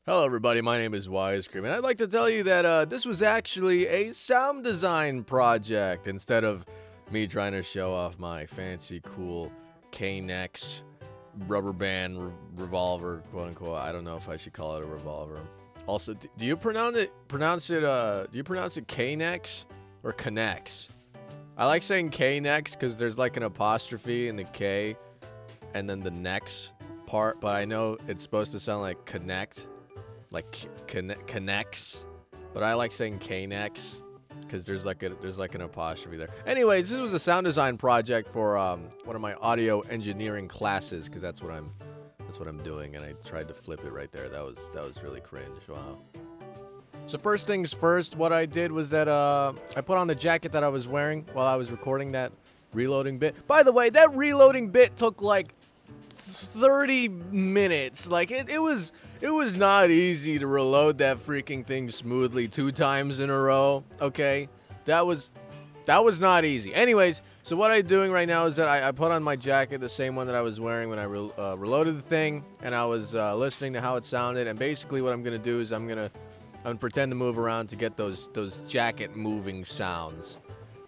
Hello everybody, my name is Wisecream, and I'd like to tell you that this was actually a sound design project instead of me trying to show off my fancy, cool Knex rubber band revolver, quote unquote. I don't know if I should call it a revolver. Also, do you pronounce it Knex or Knex? I like saying Knex because there's like an apostrophe in the K and then the next part, but I know it's supposed to sound like connect. Like Knex, but I like saying Knex because there's like an apostrophe there. Anyways, this was a sound design project for one of my audio engineering classes because that's what I'm doing, and I tried to flip it right there. That was really cringe. Wow. So first things first, what I did was that I put on the jacket that I was wearing while I was recording that reloading bit. By the way, that reloading bit took like 30 minutes. Like it was not easy to reload that freaking thing smoothly 2 times in a row. Okay, that was not easy. Anyways, so what I'm doing right now is that I put on my jacket, the same one that I was wearing when I reloaded the thing, and I was listening to how it sounded. And basically what I'm gonna do is I'm gonna pretend to move around to get those jacket moving sounds.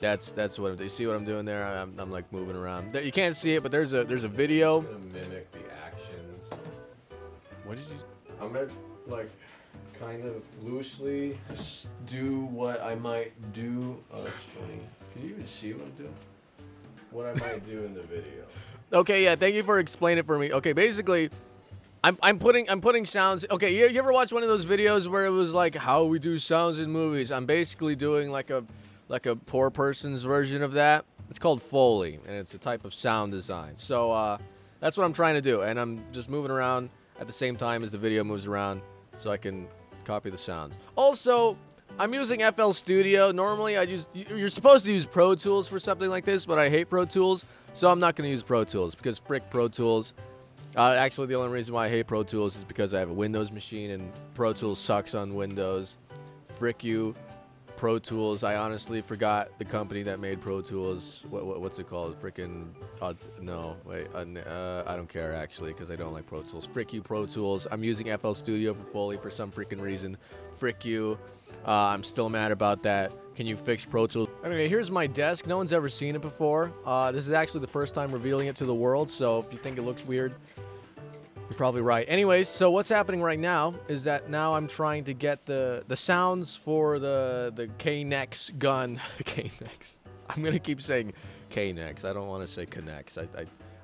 That's what I'm. You see what I'm doing there? I'm like moving around. You can't see it, but there's a video. I'm gonna mimic the actions. What did you? I'm gonna like kind of loosely do what I might do. Oh, that's funny. Can you even see what I'm doing? What I might do in the video. Okay, yeah. Thank you for explaining it for me. Okay, basically, I'm putting sounds. Okay, you ever watch one of those videos where it was like how we do sounds in movies? I'm basically doing like a poor person's version of that. It's called Foley, and it's a type of sound design. So that's what I'm trying to do, and I'm just moving around at the same time as the video moves around so I can copy the sounds. Also, I'm using FL Studio. Normally, you're supposed to use Pro Tools for something like this, but I hate Pro Tools, so I'm not going to use Pro Tools because frick Pro Tools. Actually, the only reason why I hate Pro Tools is because I have a Windows machine, and Pro Tools sucks on Windows. Frick you. Pro Tools. I honestly forgot the company that made Pro Tools. What's it called? Freaking no, wait. I don't care actually because I don't like Pro Tools. Frick you, Pro Tools. I'm using FL Studio for Foley for some freaking reason. Frick you. I'm still mad about that. Can you fix Pro Tools? Anyway, here's my desk. No one's ever seen it before. This is actually the first time revealing it to the world. So if you think it looks weird, you're probably right. Anyways, so what's happening right now is that now I'm trying to get the sounds for the Knex gun. Knex. I'm gonna keep saying Knex. I don't want to say Knex.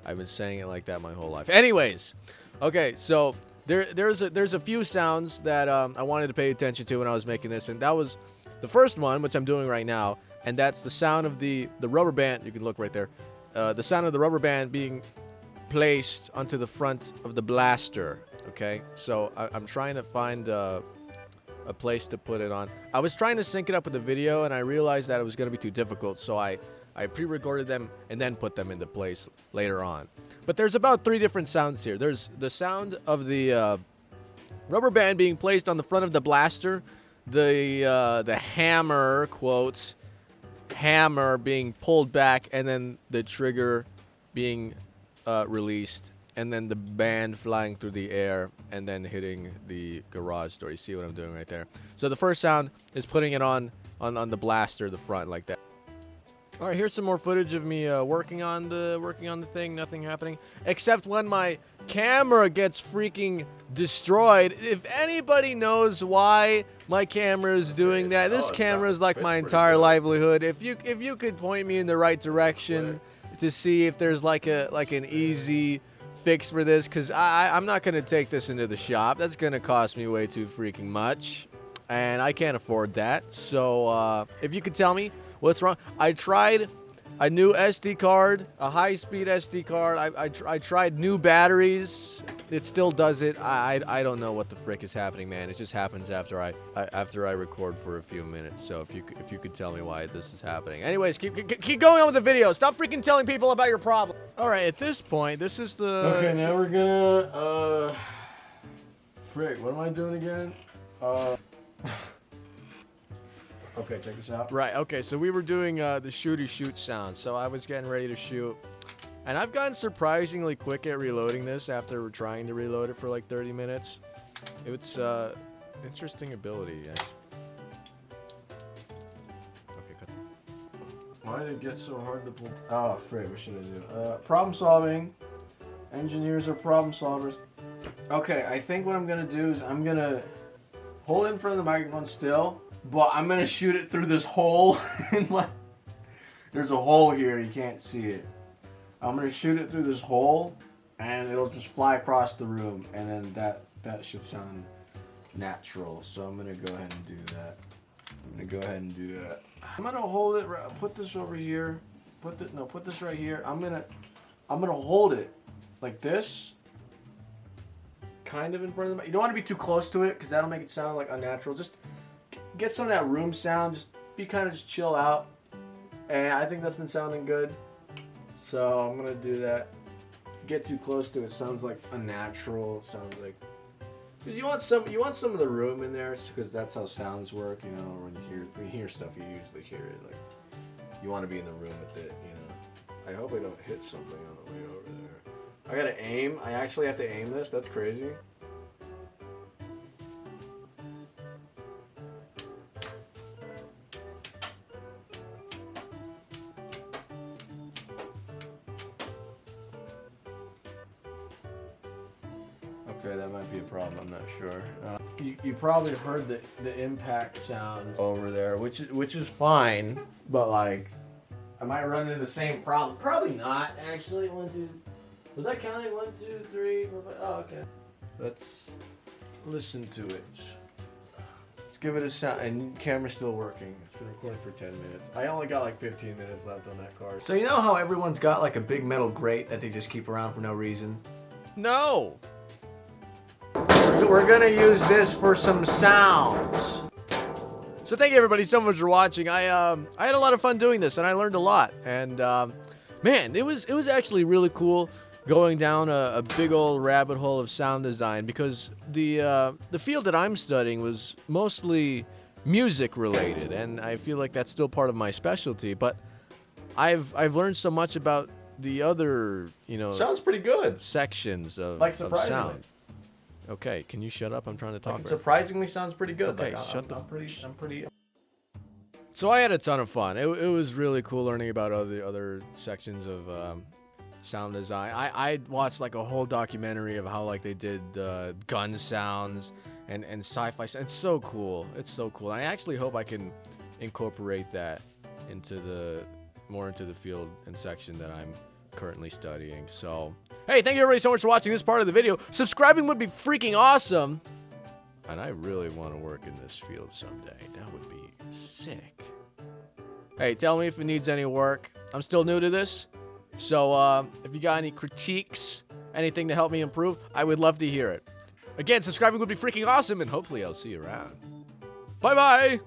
I've been saying it like that my whole life. Anyways, okay, so there's a few sounds that I wanted to pay attention to when I was making this, and that was the first one, which I'm doing right now, and that's the sound of the rubber band. You can look right there. The sound of the rubber band being placed onto the front of the blaster. Okay, so I'm trying to find a place to put it on. I was trying to sync it up with the video, and I realized that it was going to be too difficult, so I pre-recorded them and then put them into place later on. But there's about 3 different sounds here. There's the sound of the rubber band being placed on the front of the blaster, the hammer, quotes, hammer being pulled back, and then the trigger being released, and then the band flying through the air and then hitting the garage door. You see what I'm doing right there? So the first sound is putting it on the blaster, the front, like that. All right, here's some more footage of me working on the thing. Nothing happening except when my camera gets freaking destroyed. If anybody knows why my camera is doing that, this camera is like my entire livelihood. If you could point me in the right direction to see if there's like an easy fix for this, because I'm not going to take this into the shop. That's going to cost me way too freaking much, and I can't afford that. So if you could tell me what's wrong. I tried a new SD card, a high-speed SD card. I tried new batteries. It still does it. I don't know what the frick is happening, man. It just happens after I record for a few minutes. So if you could tell me why this is happening. Anyways, keep going on with the video. Stop freaking telling people about your problem. All right, at this point, this is the. Okay, now we're gonna frick. What am I doing again? Okay, check this out. Right. Okay, so we were doing the shooty shoot sound. So I was getting ready to shoot. And I've gotten surprisingly quick at reloading this after trying to reload it for like 30 minutes. It's interesting ability. Yeah. Okay, cut. Why did it get so hard to pull? Oh, frick, what should I do? Problem solving. Engineers are problem solvers. Okay, I think what I'm gonna do is I'm gonna hold it in front of the microphone still, but I'm gonna shoot it through this hole in my... There's a hole here, you can't see it. I'm gonna shoot it through this hole, and it'll just fly across the room, and then that should sound natural. So I'm gonna go ahead and do that. I'm gonna hold it. Put this over here. Put this right here. I'm gonna hold it like this, kind of in front of the mic. You don't want to be too close to it because that'll make it sound like unnatural. Just get some of that room sound. Just be kind of just chill out. And I think that's been sounding good. So I'm gonna do that. Get too close to it, sounds like unnatural. Sounds like, because you want some of the room in there, because that's how sounds work. You know, when you hear stuff, you usually hear it like you want to be in the room with it. You know. I hope I don't hit something on the way over there. I gotta aim. I actually have to aim this. That's crazy. Okay, that might be a problem. I'm not sure. You probably heard the impact sound over there, which is fine, but like, I might run into the same problem. Probably not, actually. 1, 2. Was that counting? 1, 2, 3, 4, 5. Oh, okay. Let's listen to it. Let's give it a sound. And camera's still working. It's been recording for 10 minutes. I only got like 15 minutes left on that card. So you know how everyone's got like a big metal grate that they just keep around for no reason? No. We're gonna use this for some sounds. So thank you everybody so much for watching. I had a lot of fun doing this, and I learned a lot. And man, it was actually really cool going down a big old rabbit hole of sound design, because the field that I'm studying was mostly music related, and I feel like that's still part of my specialty. But I've learned so much about the other, you know, Sounds pretty good. sections of, Like, of surprisingly. sound. Okay, can you shut up? I'm trying to talk. It surprisingly sounds pretty good. Okay, like, shut the. I'm pretty. So I had a ton of fun. It was really cool learning about other sections of sound design. I watched like a whole documentary of how like they did gun sounds and sci-fi sound. It's so cool. It's so cool. I actually hope I can incorporate that into more into the field and section that I'm currently studying. So hey, thank you everybody so much for watching this part of the video. Subscribing would be freaking awesome. And I really want to work in this field someday. That would be sick. Hey, tell me if it needs any work. I'm still new to this. So if you got any critiques, anything to help me improve, I would love to hear it. Again, subscribing would be freaking awesome, and hopefully I'll see you around. Bye-bye!